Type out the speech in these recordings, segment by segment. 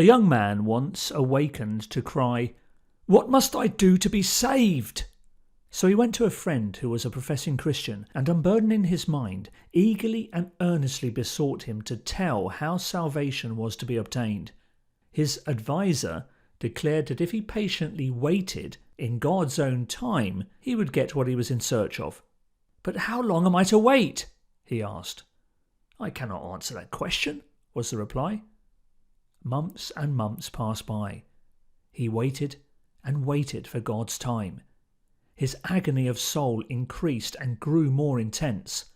A young man once awakened to cry, "What must I do to be saved?" So he went to a friend who was a professing Christian and, unburdening his mind, eagerly and earnestly besought him to tell how salvation was to be obtained. His adviser declared that if he patiently waited in God's own time, he would get what he was in search of. "But how long am I to wait?" he asked. "I cannot answer that question," was the reply. Months and months passed by. He waited and waited for God's time. His agony of soul increased and grew more intense.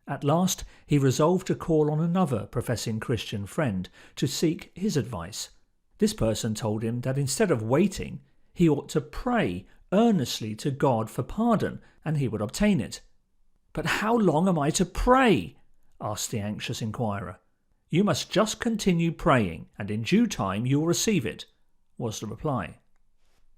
At last he resolved to call on another professing Christian friend to seek his advice. This person told him that instead of waiting, he ought to pray earnestly to God for pardon, and he would obtain it. "But how long am I to pray?" asked the anxious inquirer. "You must just continue praying, and in due time you will receive it," was the reply.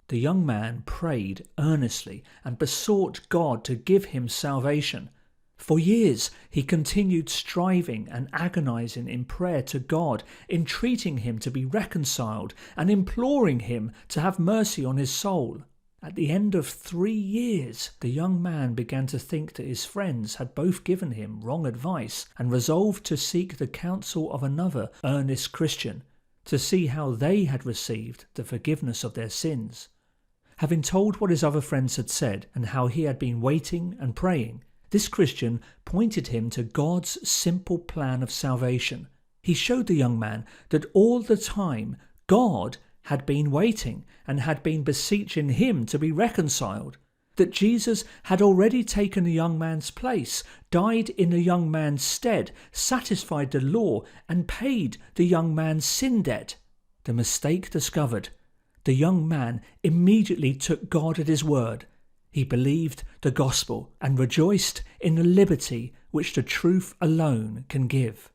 The young man prayed earnestly and besought God to give him salvation. For years he continued striving and agonizing in prayer to God, entreating him to be reconciled and imploring him to have mercy on his soul. At the end of 3 years, the young man began to think that his friends had both given him wrong advice and resolved to seek the counsel of another earnest Christian to see how they had received the forgiveness of their sins. Having told what his other friends had said and how he had been waiting and praying, this Christian pointed him to God's simple plan of salvation. He showed the young man that all the time God had been waiting and had been beseeching him to be reconciled, that Jesus had already taken the young man's place, died in the young man's stead, satisfied the law, and paid the young man's sin debt. The mistake discovered, the young man immediately took God at his word. He believed the gospel and rejoiced in the liberty which the truth alone can give.